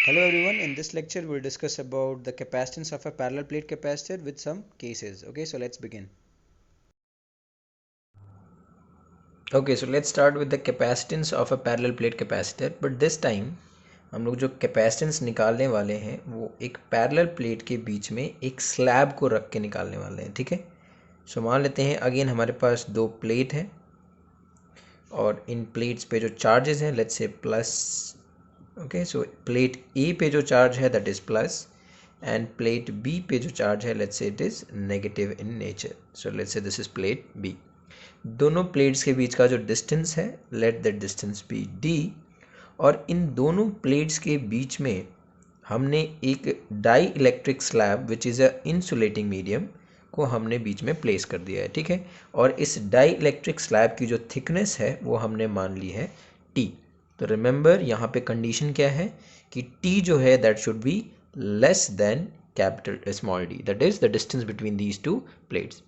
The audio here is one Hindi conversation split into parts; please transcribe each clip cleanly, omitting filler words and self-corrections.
Hello everyone, in this lecture we'll discuss about the capacitance of a parallel plate capacitor with some cases. Okay, so let's begin. Okay, so let's start with the capacitance of a parallel plate capacitor, but this time हम लोग जो कैपेसिटेंस निकालने वाले हैं वो एक पैरेलल प्लेट के बीच में एक स्लैब को रख के निकालने वाले हैं, ठीक है। सो मान लेते हैं अगेन हमारे पास दो प्लेट है और इन प्लेट्स पे जो चार्जेस हैं let's say plus, okay. So plate A पे जो चार्ज है that is plus and plate B पे जो चार्ज है let's say it is negative in nature. So let's say this is plate B. दोनों प्लेट्स के बीच का जो डिस्टेंस है let that distance be D, और इन दोनों प्लेट्स के बीच में हमने एक dielectric slab which is a insulating medium को हमने बीच में प्लेस कर दिया है, ठीक है। और इस डाई इलेक्ट्रिक स्लैब की जो थिकनेस है वो हमने मान ली है टी। तो रिमेंबर यहाँ पे कंडीशन क्या है कि टी जो है that should be less than capital small D, that is the distance between these two plates.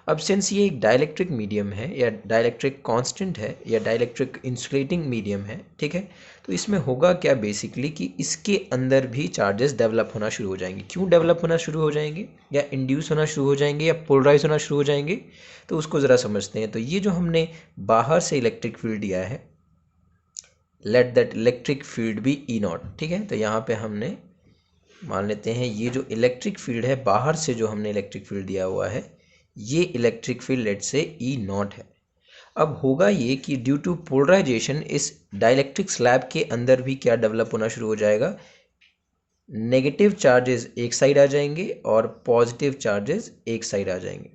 अब सिंस ये एक डाइलेक्ट्रिक मीडियम है या डाइलेक्ट्रिक कांस्टेंट है या डाइलेक्ट्रिक इंसुलेटिंग मीडियम है, ठीक है, तो इसमें होगा क्या बेसिकली कि इसके अंदर भी चार्जेस डेवलप होना शुरू हो जाएंगे। क्यों डेवलप होना शुरू हो जाएंगे या इंड्यूस होना शुरू हो जाएंगे या पोलराइज होना शुरू हो जाएंगे, तो उसको ज़रा समझते हैं। तो ये जो हमने बाहर से इलेक्ट्रिक फील्ड दिया है let that electric field be E naught, ठीक है। तो यहाँ पे हमने मान लेते हैं ये जो इलेक्ट्रिक फील्ड है बाहर से जो हमने इलेक्ट्रिक फील्ड दिया हुआ है ये इलेक्ट्रिक फील्ड लेट से ई नॉट है। अब होगा ये कि ड्यू टू पोलराइजेशन इस डाइलेक्ट्रिक स्लैब के अंदर भी क्या डेवलप होना शुरू हो जाएगा, नेगेटिव चार्जेस एक साइड आ जाएंगे और पॉजिटिव चार्जेस एक साइड आ जाएंगे,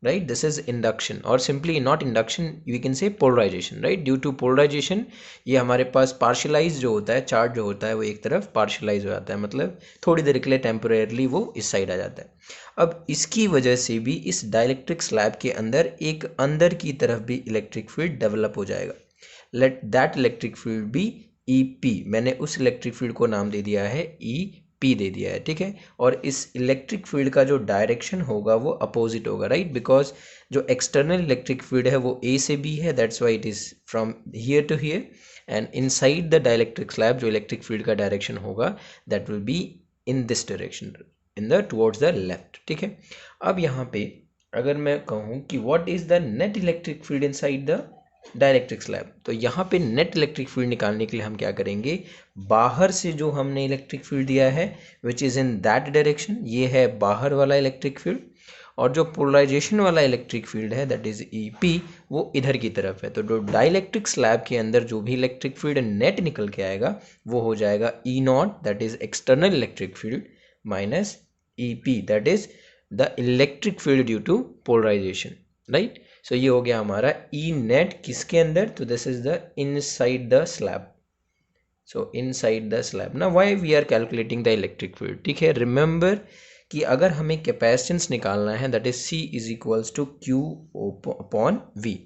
राइट। दिस इज इंडक्शन, और simply not induction we can say polarisation, right. Due to polarisation ये हमारे पास पार्शलाइज जो होता है चार्ज जो होता है वो एक तरफ पार्शलाइज हो जाता है, मतलब थोड़ी देर के लिए टेम्पोरेरली वो इस साइड आ जाता है। अब इसकी वजह से भी इस डाइलेक्ट्रिक स्लैब के अंदर एक अंदर की तरफ भी इलेक्ट्रिक फील्ड डेवलप हो जाएगा। Let that electric field be E P, मैंने उस इलेक्ट्रिक फील्ड को नाम दे दिया है ई पी दे दिया है, ठीक है। और इस इलेक्ट्रिक फील्ड का जो डायरेक्शन होगा वो अपोजिट होगा, राइट, बिकॉज जो एक्सटर्नल इलेक्ट्रिक फील्ड है वो ए से बी है, that's why it is from here to here, and inside the dielectric slab जो इलेक्ट्रिक फील्ड का डायरेक्शन होगा that will be in this direction, in the towards the left, ठीक है। अब यहाँ पे अगर मैं कहूँ कि what is the net electric field inside the dielectric slab, तो यहाँ पे नेट इलेक्ट्रिक फील्ड निकालने के लिए हम क्या करेंगे, बाहर से जो हमने इलेक्ट्रिक फील्ड दिया है which is in that direction, ये है बाहर वाला इलेक्ट्रिक फील्ड, और जो पोलराइजेशन वाला इलेक्ट्रिक फील्ड है दैट इज ई पी वो इधर की तरफ है। तो जो डाइलेक्ट्रिक स्लैब के अंदर जो भी इलेक्ट्रिक फील्ड नेट निकल के आएगा वो हो जाएगा E naught that is external electric field minus E P that is the electric field due to polarisation, right. So ये हो गया हमारा ई नेट किसके अंदर, तो this is the inside the slab. So inside the slab ना why we are calculating the electric field, ठीक है। रिमेंबर कि अगर हमें कैपेसिटेंस निकालना है that is C is equals to Q upon V.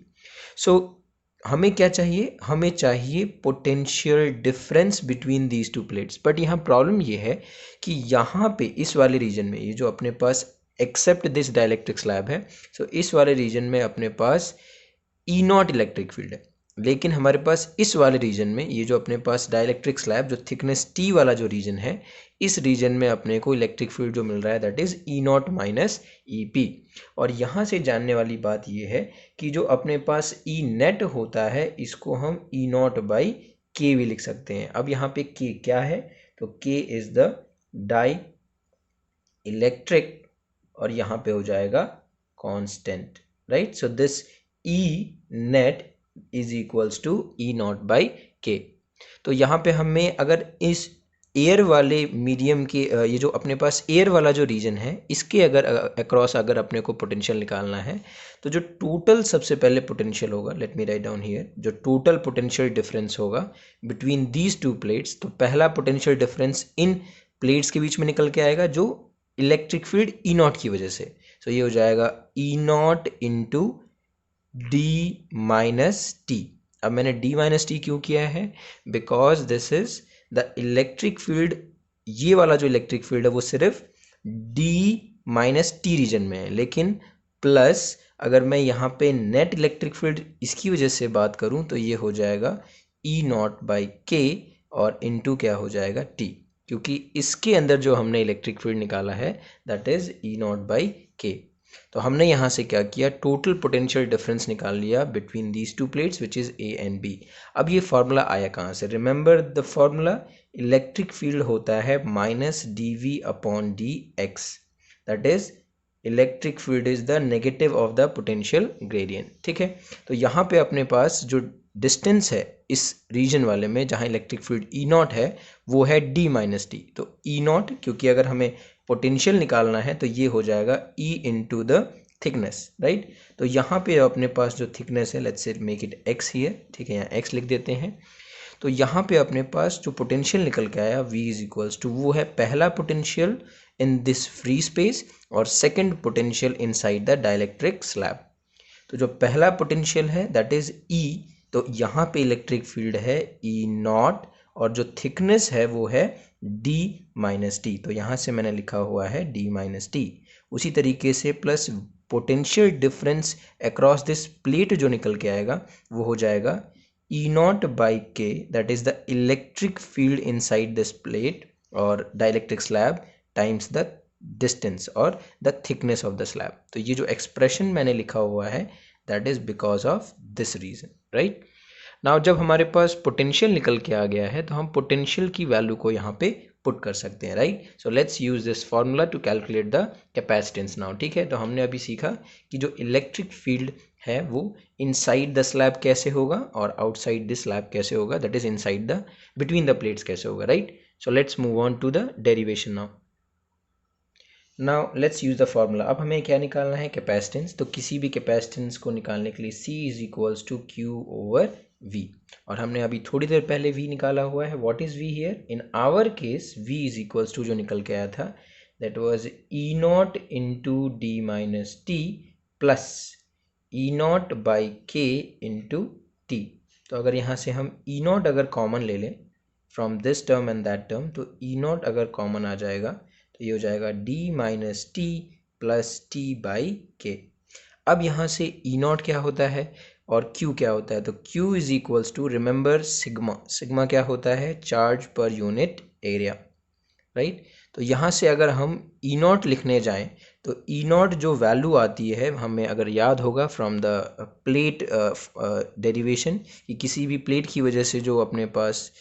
सो हमें क्या चाहिए, हमें चाहिए potential difference between these two plates. But यहाँ प्रॉब्लम ये है कि यहाँ पे इस वाले रीजन में ये जो अपने पास एक्सेप्ट दिस डाइलेक्ट्रिक स्लैब है, सो इस वाले रीजन में अपने पास ई नॉट इलेक्ट्रिक फील्ड है, लेकिन हमारे पास इस वाले रीजन में ये जो अपने पास डाइलेक्ट्रिक स्लैब जो थिकनेस टी वाला जो रीजन है इस रीजन में अपने को इलेक्ट्रिक फील्ड जो मिल रहा है that is E naught minus E P. और यहाँ से जानने वाली बात ये है कि जो अपने पास ई नेट होता है इसको हम ई नॉट बाई के भी लिख सकते हैं। अब यहाँ पे के क्या है, तो के इज द डाई इलेक्ट्रिक और यहाँ पे हो जाएगा constant, right. So this E net is equals to E naught by K. तो यहाँ पे हमें अगर इस एयर वाले मीडियम के ये जो अपने पास एयर वाला जो रीजन है इसके अगर अक्रॉस अगर अपने को पोटेंशियल निकालना है तो जो टोटल सबसे पहले पोटेंशियल होगा, late me write down here, जो टोटल पोटेंशियल डिफरेंस होगा बिटवीन दीज टू प्लेट्स, तो पहला पोटेंशियल डिफरेंस इन प्लेट्स के बीच में निकल के आएगा जो इलेक्ट्रिक फील्ड ई नॉट की वजह से। सो ये हो जाएगा E naught into D minus T. अब मैंने डी माइनस टी क्यों किया है, because this is the electric field, ये वाला जो इलेक्ट्रिक फील्ड है वो सिर्फ डी माइनस टी रीजन में है, लेकिन प्लस अगर मैं यहाँ पे नेट इलेक्ट्रिक फील्ड इसकी वजह से बात करूँ तो ये हो जाएगा ई नॉट बाई के, और इनटू क्या हो जाएगा टी, क्योंकि इसके अंदर जो हमने इलेक्ट्रिक फील्ड निकाला है that is E naught by K. तो हमने यहाँ से क्या किया, टोटल पोटेंशियल डिफरेंस निकाल लिया between these two plates which is A and B. अब ये फार्मूला आया कहाँ से, remember the formula, electric field होता है minus D V upon D X, that is electric field is the negative of the potential gradient. ठीक है, तो यहाँ पे अपने पास जो डिस्टेंस है इस रीजन वाले में जहाँ इलेक्ट्रिक फील्ड ई नॉट है वो है डी माइनस टी। तो ई नॉट, क्योंकि अगर हमें पोटेंशियल निकालना है तो ये हो जाएगा E into the thickness, right. तो यहाँ पे अपने पास जो थिकनेस है, लेट्स से मेक इट एक्स हियर, ठीक है, यहाँ एक्स लिख देते हैं। तो यहाँ पे अपने पास जो पोटेंशियल निकल के आया V इज इक्वल्स टू, वो है पहला potential in this free space और second potential inside the dielectric slab. तो जो पहला पोटेंशियल है दैट इज E, तो यहाँ पे इलेक्ट्रिक फील्ड है E नॉट और जो थिकनेस है वो है D माइनस टी। तो यहाँ से मैंने लिखा हुआ है D माइनस टी। उसी तरीके से plus potential difference across this plate जो निकल के आएगा वो हो जाएगा E naught by K, that is the electric field inside this plate और dielectric slab times the distance और the thickness of the slab. तो ये जो एक्सप्रेशन मैंने लिखा हुआ है that is because of this reason, right. Now जब हमारे पास पोटेंशियल निकल के आ गया है तो हम पोटेंशियल की वैल्यू को यहाँ पे पुट कर सकते हैं, right. So let's use this formula to calculate the capacitance now. ठीक है, तो हमने अभी सीखा कि जो इलेक्ट्रिक फील्ड है वो इनसाइड द स्लैब कैसे होगा और आउटसाइड द स्लैब कैसे होगा, that is inside the between the plates कैसे होगा, right. So let's move on to the derivation now. Now let's use the formula. अब हमें क्या निकालना है, कैपेसिटेंस। तो किसी भी कैपेसिटेंस को निकालने के लिए C is equals to Q over V, और हमने अभी थोड़ी देर पहले V निकाला हुआ है। What is V here, in our case V is equals to जो निकल के आया था that was E naught into D minus T plus E naught by K into T। तो अगर यहाँ से हम E नॉट अगर कॉमन ले लें from this term and that term, तो E नॉट अगर कॉमन आ जाएगा तो ये हो जाएगा D minus T plus T by के। अब यहाँ से E नॉट क्या होता है और Q क्या होता है, तो Q is equals to, remember sigma, sigma क्या होता है, charge per unit area, right. तो यहाँ से अगर हम E नॉट लिखने जाएं तो E नॉट जो वैल्यू आती है हमें अगर याद होगा फ्रॉम द प्लेट डेरिवेशन, कि किसी भी प्लेट की वजह से जो अपने पास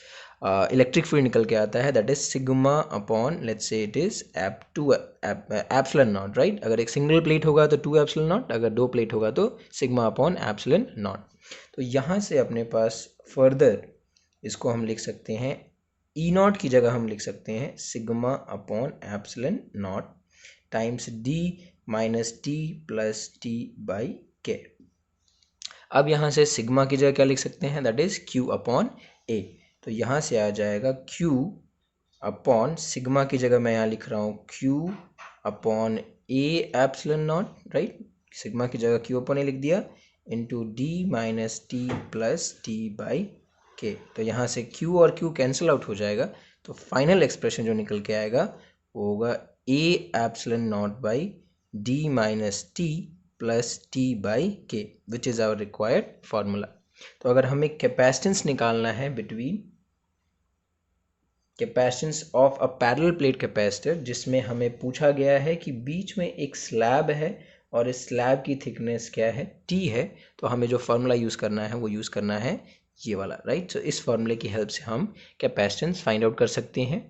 इलेक्ट्रिक फील्ड निकल के आता है that is sigma upon, let's say it is epsilon not, right. अगर एक सिंगल प्लेट होगा तो 2 एप्सिलॉन नॉट, अगर दो प्लेट होगा तो सिग्मा अपॉन एप्सिलॉन नॉट। तो यहाँ से अपने पास फर्दर इसको हम लिख सकते हैं, E नॉट की जगह हम लिख सकते हैं sigma upon epsilon not times D minus T plus T by के। अब यहाँ से सिग्मा की जगह क्या लिख सकते हैं, that is Q upon A। तो यहाँ से आ जाएगा Q अपॉन, सिग्मा की जगह मैं यहाँ लिख रहा हूँ Q upon A epsilon not, right. Sigma की जगह Q अपॉन A लिख दिया into D minus T plus T by K. तो यहाँ से Q और Q कैंसिल आउट हो जाएगा, तो फाइनल एक्सप्रेशन जो निकल के आएगा वो होगा A epsilon naught by D minus T plus T by K, which is our required formula. तो अगर हमें कैपेसिटेंस निकालना है between capacitance of a parallel plate capacitor, जिसमें हमें पूछा गया है कि बीच में एक स्लैब है और इस स्लैब की थिकनेस क्या है, T है, तो हमें जो फार्मूला यूज़ करना है वो यूज़ करना है ये वाला, राइट। सो इस फार्मूले की हेल्प से हम कैपेसिटेंस फाइंड आउट कर सकते हैं,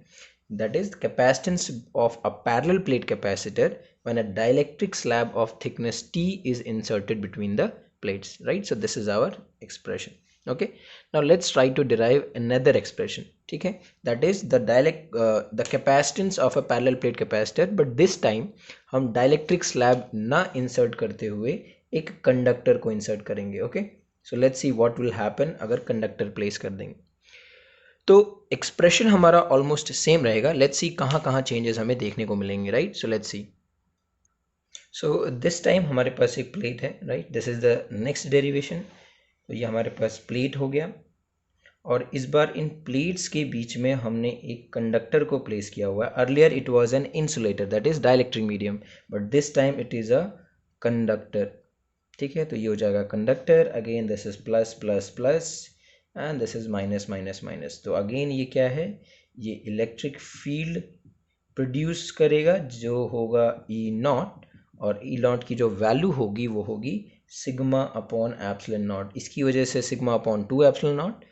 that is capacitance of a parallel plate capacitor when a dielectric slab of thickness T is inserted between the plates, right. So this is our expression, okay. Now let's try to derive another expression, ठीक है, that is the capacitance of a parallel plate capacitor, but this time हम dielectric slab ना insert करते हुए एक conductor को insert करेंगे, okay. So let's see what will happen अगर conductor place कर देंगे। तो एक्सप्रेशन हमारा ऑलमोस्ट सेम रहेगा, लेट्स सी कहाँ कहाँ चेंजेस हमें देखने को मिलेंगे, right. So let's see, so this time हमारे पास एक प्लेट है, right, this is the next derivation. तो ये हमारे पास प्लेट हो गया और इस बार इन प्लेट्स के बीच में हमने एक कंडक्टर को प्लेस किया हुआ है। Earlier it was an insulator, that is dielectric medium, but this time it is a conductor, ठीक है। तो ये हो जाएगा conductor, again this is plus plus plus and this is minus minus minus. तो अगेन ये क्या है, ये इलेक्ट्रिक फील्ड प्रोड्यूस करेगा जो होगा ई नॉट, और ई नॉट की जो वैल्यू होगी वो होगी सिग्मा अपॉन एप्सिलॉन नॉट। इसकी वजह से सिग्मा अपॉन 2 एप्सिलॉन नॉट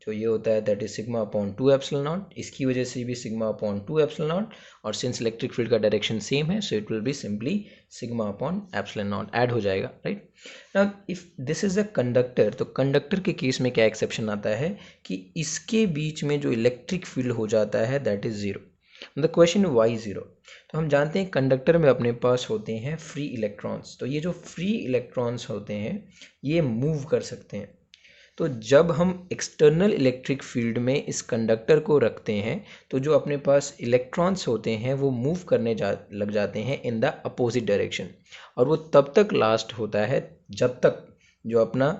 जो ये होता है that is sigma upon 2 epsilon not, इसकी वजह से भी सिग्मा अपॉन 2 एप्सिलॉन नॉट, और सिंस इलेक्ट्रिक फील्ड का डायरेक्शन सेम है so it will be simply sigma upon epsilon not, add हो जाएगा, right. Now if this is a conductor, तो कंडक्टर के केस में क्या एक्सेप्शन आता है कि इसके बीच में जो इलेक्ट्रिक फील्ड हो जाता है that is zero. The question Y zero, तो हम जानते हैं कंडक्टर में अपने पास होते हैं फ्री इलेक्ट्रॉन्स, तो ये जो फ्री इलेक्ट्रॉन्स होते हैं ये मूव कर सकते हैं। तो जब हम एक्सटर्नल इलेक्ट्रिक फील्ड में इस कंडक्टर को रखते हैं तो जो अपने पास इलेक्ट्रॉन्स होते हैं वो मूव करने लग जाते हैं इन द अपोजिट डायरेक्शन, और वो तब तक लास्ट होता है जब तक जो अपना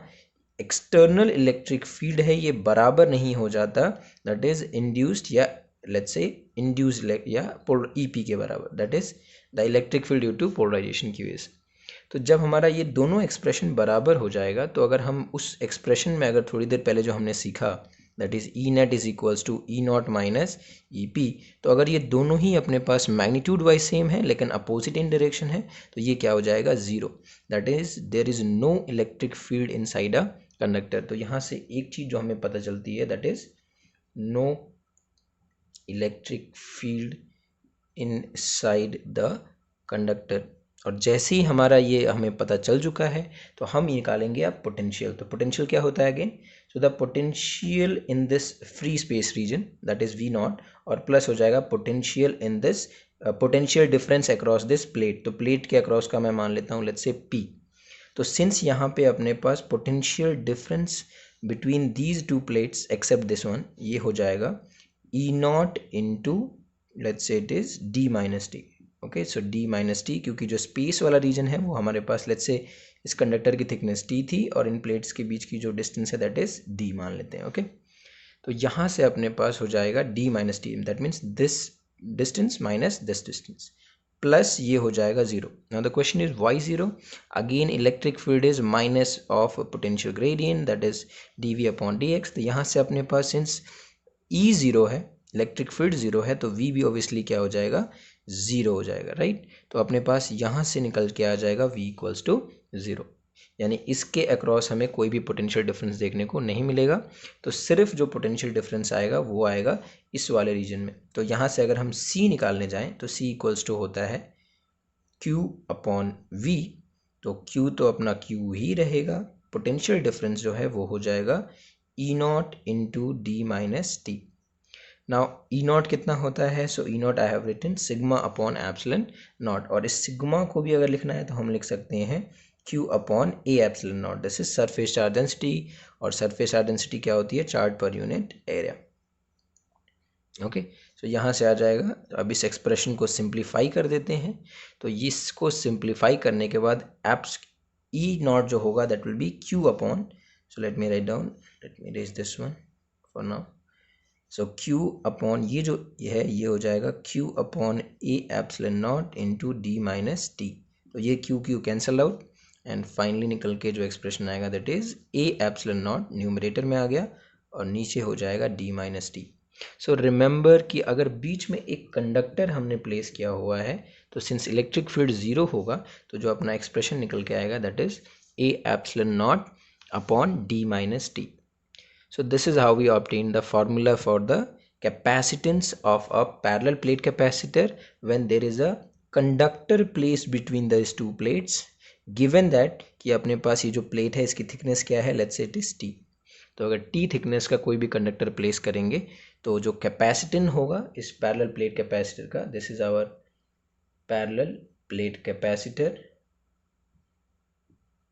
एक्सटर्नल इलेक्ट्रिक फील्ड है ये बराबर नहीं हो जाता, दैट इज इंड्यूस्ड या लेट्स से इंड्यूस्ड या ईपी के बराबर, that is the electric field due to polarisation की वजह से। तो जब हमारा ये दोनों एक्सप्रेशन बराबर हो जाएगा, तो अगर हम उस एक्सप्रेशन में अगर थोड़ी देर पहले जो हमने सीखा that is E net is equals to E naught minus E P, तो अगर ये दोनों ही अपने पास मैग्नीट्यूड वाइज सेम है लेकिन अपोजिट इन डायरेक्शन है तो ये क्या हो जाएगा, zero, that is there is no electric field inside a conductor. तो यहाँ से एक चीज जो हमें पता चलती है that is no electric field inside the conductor. और जैसे ही हमारा ये हमें पता चल चुका है तो हम निकालेंगे अब पोटेंशियल। तो पोटेंशियल क्या होता है again, so the potential in this free space region that is V naught, और प्लस हो जाएगा potential in this potential difference across this plate. तो प्लेट के अक्रॉस का मैं मान लेता हूँ लेट्स से पी। तो सिंस यहाँ पे अपने पास potential difference between these two plates except this one, ये हो जाएगा E naught into let's say it is D minus T. Okay, so D minus T, क्योंकि जो स्पेस वाला रीजन है वो हमारे पास लेट्स से इस कंडक्टर की थिकनेस टी थी और इन प्लेट्स के बीच की जो डिस्टेंस है दैट इज डी मान लेते हैं। ओके, तो यहाँ से अपने पास हो जाएगा D minus T, that means this distance minus this distance, plus ये हो जाएगा zero. Now the question is why zero, again electric field is minus of potential gradient that is D V upon D X. तो यहाँ से अपने पास सिंस ई जीरो है, इलेक्ट्रिक फील्ड जीरो है, तो वी भी ऑब्वियसली क्या हो जाएगा, जीरो हो जाएगा, राइट। तो अपने पास यहाँ से निकल के आ जाएगा वी इक्वल्स टू जीरो, यानी इसके अक्रॉस हमें कोई भी पोटेंशियल डिफरेंस देखने को नहीं मिलेगा। तो सिर्फ जो पोटेंशियल डिफरेंस आएगा वो आएगा इस वाले रीजन में। तो यहाँ से अगर हम सी निकालने जाएं तो सी इक्वल्स टू होता है क्यू अपॉन वी, तो क्यू तो अपना क्यू ही रहेगा, पोटेंशियल डिफरेंस जो है वो हो जाएगा E naught into D minus T. Now E naught कितना होता है, so E naught I have written sigma upon epsilon naught, और इस सिग्मा को भी अगर लिखना है तो हम लिख सकते हैं Q upon A epsilon not, this is surface charge density, और सरफेस चार्ज डेंसिटी क्या होती है, charge per unit area. Okay, सो यहाँ से आ जाएगा। अब इस एक्सप्रेशन को सिंप्लीफाई कर देते हैं, तो इसको सिंप्लीफाई करने के बाद एप्स ई नॉट जो होगा that will be Q upon, so let me write down, let me raise this one for now. So Q upon ये जो है ये हो जाएगा Q upon A epsilon naught into D minus T. तो ये Q cancel out and finally निकल के जो एक्सप्रेशन आएगा that is A epsilon naught numerator में आ गया और नीचे हो जाएगा D minus T. So remember कि अगर बीच में एक कंडक्टर हमने प्लेस किया हुआ है तो सिंस इलेक्ट्रिक फील्ड जीरो होगा तो जो अपना एक्सप्रेशन निकल के आएगा that is A epsilon not upon D minus T. So this is how we obtain the formula for the capacitance of a parallel plate capacitor when there is a conductor placed between these two plates, given that कि अपने पास ये जो प्लेट है इसकी थिकनेस क्या है, let's say it is t। तो अगर t थिकनेस का कोई भी कंडक्टर प्लेस करेंगे तो जो कैपेसिटेंस होगा इस पैरेलल प्लेट कैपेसिटर का, this is our parallel plate capacitor,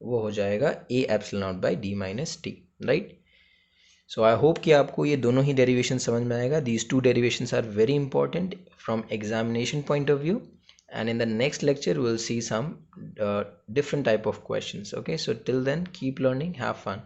वो हो जाएगा a epsilon naught by d minus T, right. So I hope कि आपको ये दोनों ही डेरिवेशन समझ में आएगा। These two derivations are very important from examination point of view, and in the next lecture we'll see some different type of questions. Okay, so till then keep learning, have fun.